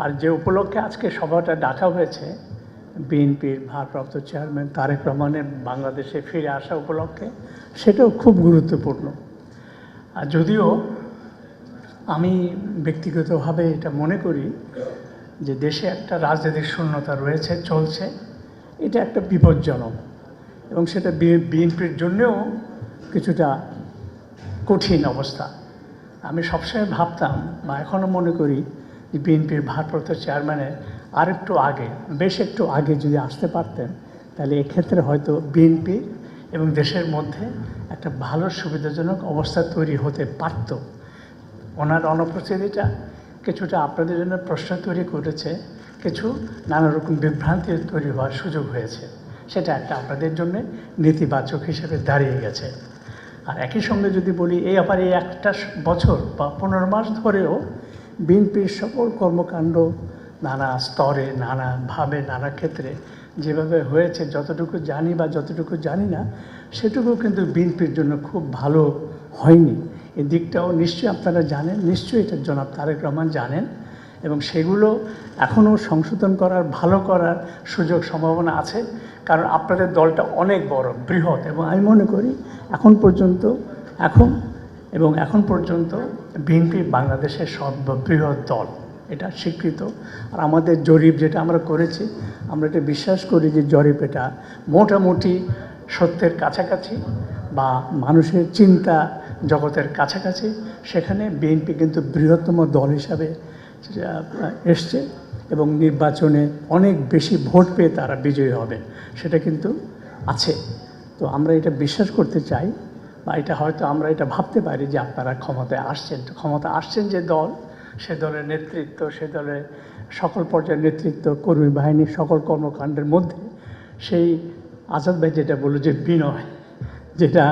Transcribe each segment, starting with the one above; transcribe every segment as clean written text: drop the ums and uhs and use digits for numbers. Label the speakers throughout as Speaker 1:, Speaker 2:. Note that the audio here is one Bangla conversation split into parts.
Speaker 1: আর যে উপলক্ষে আজকে সভাটা ডাকা হয়েছে, বিএনপির ভারপ্রাপ্ত চেয়ারম্যান তারেক রহমানের বাংলাদেশে ফিরে আসা উপলক্ষে, সেটাও খুব গুরুত্বপূর্ণ। আর যদিও আমি ব্যক্তিগতভাবে এটা মনে করি যে দেশে একটা রাজনৈতিক শূন্যতা রয়েছে, চলছে, এটা একটা বিপজ্জনক, এবং সেটা বিএনপির জন্যেও কিছুটা কঠিন অবস্থা। আমি সবসময় ভাবতাম বা এখনও মনে করি যে বিএনপির ভারপ্রাপ্ত চেয়ারম্যানের আরেকটু আগে, বেশ একটু আগে যদি আসতে পারতেন, তাহলে এক্ষেত্রে হয়তো বিএনপি এবং দেশের মধ্যে একটা ভালো সুবিধাজনক অবস্থা তৈরি হতে পারত। ওনার অনুপস্থিতিটা কিছুটা আপনাদের জন্য প্রশ্ন তৈরি করেছে, কিছু নানা রকম বিভ্রান্তি তৈরি হওয়ার সুযোগ হয়েছে, সেটা একটা আপনাদের জন্য নেতিবাচক হিসেবে দাঁড়িয়ে গেছে। আর একই সঙ্গে যদি বলি, এই একটা বছর বা 15 মাস ধরেও বিএনপির সকল কর্মকাণ্ড নানা স্তরে, নানাভাবে, নানা ক্ষেত্রে যেভাবে হয়েছে, যতটুকু জানি বা যতটুকু জানি না, সেটুকু কিন্তু বিএনপির জন্য খুব ভালো হয়নি। এই দিকটাও নিশ্চয়ই আপনারা জানেন, নিশ্চয়ই এটা জনাব তারেক রহমান জানেন, এবং সেগুলো এখনও সংশোধন করার, ভালো করার সুযোগ সম্ভাবনা আছে। কারণ আপনাদের দলটা অনেক বড়, বৃহৎ, এবং আমি মনে করি এখন পর্যন্ত বিএনপি বাংলাদেশের সর্ববৃহৎ দল, এটা স্বীকৃত। আর আমাদের জরিপ যেটা আমরা করেছি, আমরা এটা বিশ্বাস করি যে জরিপ এটা মোটামুটি সত্যের কাছাকাছি বা মানুষের চিন্তা জগতের কাছাকাছি। সেখানে বিএনপি কিন্তু বৃহত্তম দল হিসাবে এসছে, এবং নির্বাচনে অনেক বেশি ভোট পেয়ে তারা বিজয়ী হবে, সেটা কিন্তু আছে। তো আমরা এটা বিশ্বাস করতে চাই, বা এটা হয়তো আমরা এটা ভাবতে পারি যে আপনারা ক্ষমতায় আসছেন যে দল, সে দলের নেতৃত্ব, সে দলের সকল পর্যায়ের নেতৃত্ব, কর্মী বাহিনীর সকল কর্মকাণ্ডের মধ্যে সেই আজাদ ভাই যেটা বলল যে বিনয়, যেটা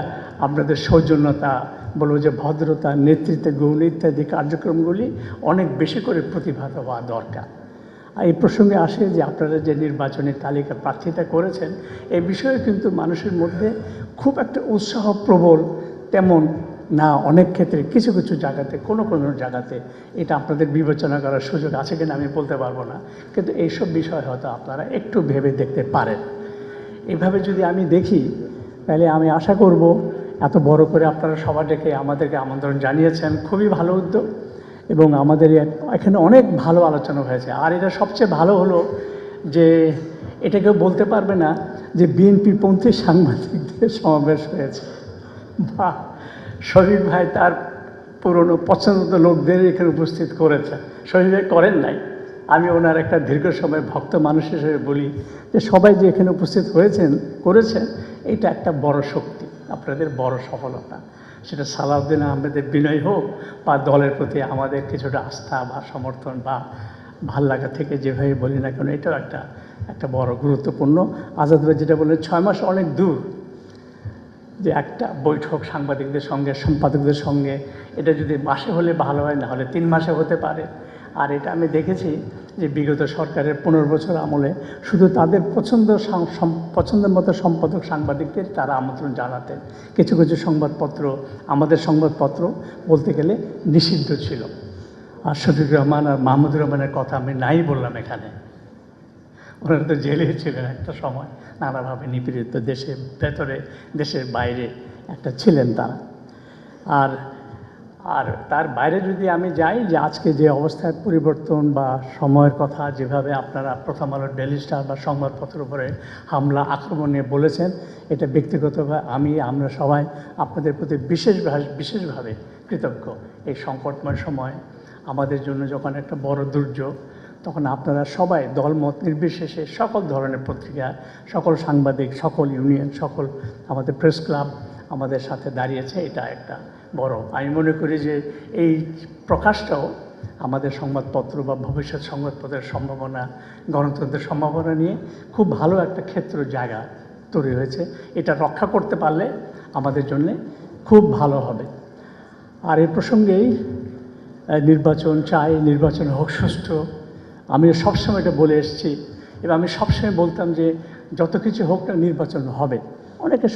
Speaker 1: আপনাদের সৌজন্যতা, বলবো যে ভদ্রতা, নেতৃত্বে গুণ ইত্যাদি কার্যক্রমগুলি অনেক বেশি করে প্রতিভাত হওয়া দরকার। আর এই প্রসঙ্গে আসে যে আপনারা যে নির্বাচনী তালিকা প্রার্থিতা করেছেন, এই বিষয়ে কিন্তু মানুষের মধ্যে খুব একটা উৎসাহ প্রবল তেমন না। অনেক ক্ষেত্রে কিছু কিছু জায়গাতে, কোনো জায়গাতে এটা আপনাদের বিবেচনা করার সুযোগ আছে কিনা আমি বলতে পারবো না, কিন্তু এইসব বিষয় হয়তো আপনারা একটু ভেবে দেখতে পারেন। এইভাবে যদি আমি দেখি, তাহলে আমি আশা করব, এত বড় করে আপনারা সভা ডেকে আমাদেরকে আমন্ত্রণ জানিয়েছেন, খুবই ভালো উদ্যোগ, এবং আমাদের এখানে অনেক ভালো আলোচনা হয়েছে। আর এটা সবচেয়ে ভালো হলো যে এটা কেউ বলতে পারবে না যে বিএনপি পন্থী সাংবাদিকদের সমাবেশ হয়েছে, বা শরীফ ভাই তার পুরনো পছন্দের লোকদের এখানে উপস্থিত করেছেন। শরীফ ভাই করেন নাই, আমি ওনার একটা দীর্ঘ সময় ভক্ত মানুষ হিসেবে বলি যে সবাই যে এখানে উপস্থিত করেছেন, এটা একটা বড় শক্তি, আপনাদের বড় সফলতা। সেটা সালাউদ্দিন আহমেদের বিনয় হোক, বা দলের প্রতি আমাদের কিছুটা আস্থা বা সমর্থন বা ভাল লাগা থেকে যেভাবে বলি না কেন, এটাও একটা বড় গুরুত্বপূর্ণ। আজাদ ভাই যেটা বললেন 6 মাস অনেক দূর, যে একটা বৈঠক সাংবাদিকদের সঙ্গে, সম্পাদকদের সঙ্গে, এটা যদি মাসে হলে ভালো হয়, না হলে 3 মাসে হতে পারে। আর এটা আমি দেখেছি যে বিগত সরকারের 15 বছর আমলে শুধু তাদের পছন্দের মতো সম্পাদক সাংবাদিকদের তারা আমন্ত্রণ জানাতেন। কিছু কিছু সংবাদপত্র, আমাদের সংবাদপত্র বলতে গেলে নিষিদ্ধ ছিল। আর শফিকুর রহমান আর মাহমুদুর রহমানের কথা আমি নাই বললাম এখানে, ওনারা তো জেলে ছিলেন একটা সময়, নানাভাবে নিপীড়িত, দেশের ভেতরে দেশের বাইরে একটা ছিলেন তারা। আর তার বাইরে যদি আমি যাই, যে আজকে যে অবস্থার পরিবর্তন বা সময়ের কথা যেভাবে আপনারা প্রথম আলোর ডেইলি স্টার বা সংবাদপত্রের উপরে হামলা আক্রমণ নিয়ে বলেছেন, এটা ব্যক্তিগতভাবে আমরা সবাই আপনাদের প্রতি বিশেষভাবে কৃতজ্ঞ। এই সংকটময় সময় আমাদের জন্য যখন একটা বড় দুর্যোগ, তখন আপনারা সবাই দলমত নির্বিশেষে সকল ধরনের পত্রিকা, সকল সাংবাদিক, সকল ইউনিয়ন, সকল আমাদের প্রেস ক্লাব আমাদের সাথে দাঁড়িয়েছে। এটা একটা বড়, আমি মনে করি যে এই প্রকাশটাও আমাদের সংবাদপত্র বা ভবিষ্যৎ সংবাদপত্রের সম্ভাবনা, গণতন্ত্রের সম্ভাবনা নিয়ে খুব ভালো একটা জায়গা তৈরি হয়েছে। এটা রক্ষা করতে পারলে আমাদের জন্যে খুব ভালো হবে। আর এই প্রসঙ্গেই নির্বাচন চাই, নির্বাচন হোক সুষ্ঠু। আমি সবসময় এটা বলে এসেছি, এবং আমি সবসময় বলতাম যে যত কিছু হোক না, নির্বাচন হবে। অনেকে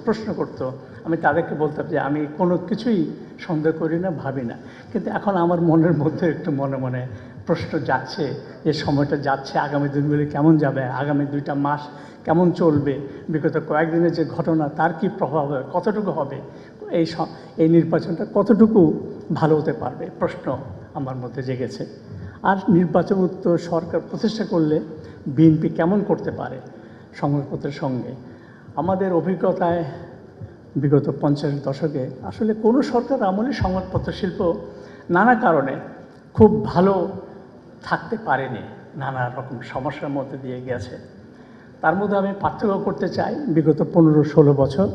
Speaker 1: প্রশ্ন করতো, আমি তাদেরকে বলতাম যে আমি কোনো কিছুই সন্দেহ করি না, ভাবি না। কিন্তু এখন আমার মনের মধ্যে একটু মনে প্রশ্ন যাচ্ছে, যে সময়টা যাচ্ছে, আগামী দিনগুলি কেমন যাবে, আগামী 2টা মাস কেমন চলবে, বিগত কয়েকদিনের যে ঘটনা তার কি প্রভাব হবে, কতটুকু হবে, এই নির্বাচনটা কতটুকু ভালো হতে পারবে, প্রশ্ন আমার মধ্যে জেগেছে। আর নির্বাচন উত্তর সরকার প্রতিষ্ঠা করলে বিএনপি কেমন করতে পারে সংবাদপত্রের সঙ্গে। আমাদের অভিজ্ঞতায় বিগত 50 দশকে আসলে কোনো সরকার আমলে সংবাদপত্র শিল্প নানা কারণে খুব ভালো থাকতে পারেনি, নানা রকম সমস্যার মধ্যে দিয়ে গেছে। তার মধ্যে আমি পার্থক্য করতে চাই বিগত 15-16 বছর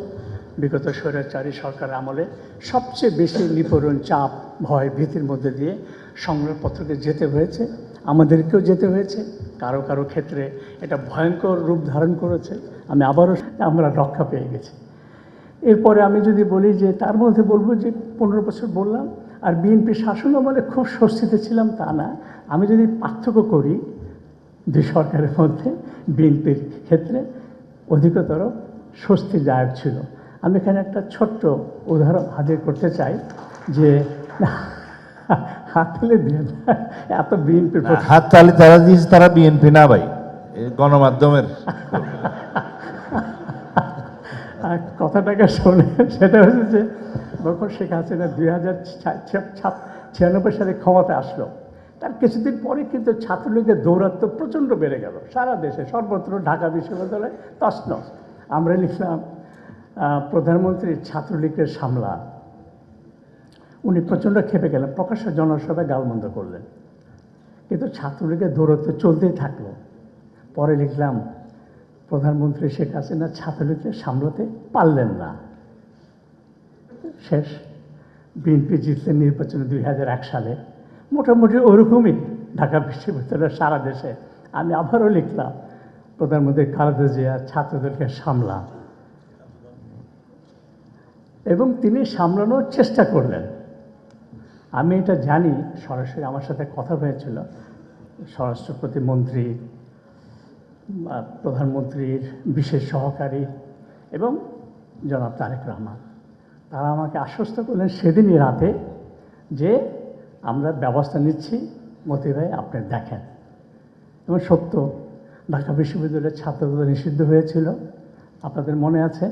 Speaker 1: বিগত স্বৈরাচারী সরকার আমলে সবচেয়ে বেশি নিপীড়ন, চাপ, ভয়, ভীতির মধ্যে দিয়ে সংবাদপত্রকে যেতে হয়েছে, আমাদেরকেও যেতে হয়েছে। কারো কারো ক্ষেত্রে এটা ভয়ঙ্কর রূপ ধারণ করেছে। আমরা রক্ষা পেয়ে গেছি। এরপরে আমি যদি বলি যে তার মধ্যে বলবো যে 15 বছর বললাম, আর বিএনপি শাসন আমলে খুব স্বস্তিতে ছিলাম তা না। আমি যদি পার্থক্য করি দুই সরকারের মধ্যে, বিএনপির ক্ষেত্রে অধিকতর স্বস্তিদায়ক ছিল। আমি এখানে একটা ছোট্ট উদাহরণ হাজির করতে চাই যে হাত তুলে দিয়ে এত বিএনপির
Speaker 2: হাত তালি তারা দিয়েছে, তারা বিএনপি না ভাই, গণমাধ্যমের
Speaker 1: কথাটাকে শোনে। সেটা হচ্ছে যে যখন শেখ হাসিনা 2096 সালে ক্ষমতা আসলো, তার কিছুদিন পরে কিন্তু ছাত্রলীগের দৌরাত্ম্য প্রচণ্ড বেড়ে গেল সারা দেশে, সর্বত্র, ঢাকা বিশ্ববিদ্যালয়ে তছনছ। আমরা লিখলাম প্রধানমন্ত্রী ছাত্রলীগের সামলা। উনি প্রচণ্ড ক্ষেপে গেলেন, প্রকাশ্য জনসভায় গালমন্দ করলেন, কিন্তু ছাত্রলীগের দৌরাত্ম্য চলতেই থাকলো। পরে লিখলাম প্রধানমন্ত্রী শেখ হাসিনা ছাত্রলীগকে সামলাতে পারলেন না। শেষ বিএনপি জিতলেন নির্বাচনে 2001 সালে। মোটামুটি ওরকমই ঢাকা বিশ্ববিদ্যালয়ের সারা দেশে। আমি আবারও লিখলাম প্রধানমন্ত্রী খালেদা জিয়া ছাত্রদেরকে সামলা, এবং তিনি সামলানোর চেষ্টা করলেন। আমি এটা জানি, সরাসরি আমার সাথে কথা হয়েছিল স্বরাষ্ট্র প্রতিমন্ত্রী, প্রধানমন্ত্রীর বিশেষ সহকারী এবং জনাব তারেক রহমান। তারা আমাকে আশ্বস্ত করলেন সেদিনই রাতে যে আমরা ব্যবস্থা নিচ্ছি, মতি ভাই আপনি দেখেন। এবং সত্য, ঢাকা বিশ্ববিদ্যালয়ের ছাত্রদের নিষিদ্ধ হয়েছিল, আপনাদের মনে আছে?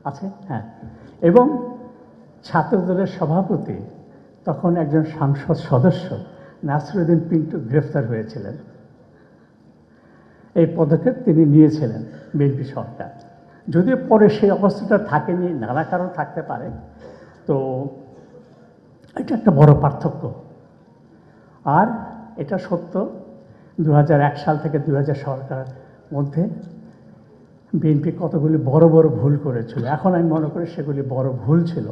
Speaker 1: আছে, হ্যাঁ। এবং ছাত্রদলের সভাপতি তখন একজন সংসদ সদস্য নাসিরউদ্দিন পিন্টু গ্রেফতার হয়েছিলেন। এই পদক্ষেপ তিনি নিয়েছিলেন বিএনপি সরকার। যদিও পরে সেই অবস্থাটা থাকেনি, নানা কারণ থাকতে পারে। তো এটা একটা বড় পার্থক্য। আর এটা সত্য, 2001 সাল থেকে 2000 সরকারের মধ্যে বিএনপি কতগুলি বড় বড় ভুল করেছিল। এখন আমি মনে করি সেগুলি বড় ভুল ছিল।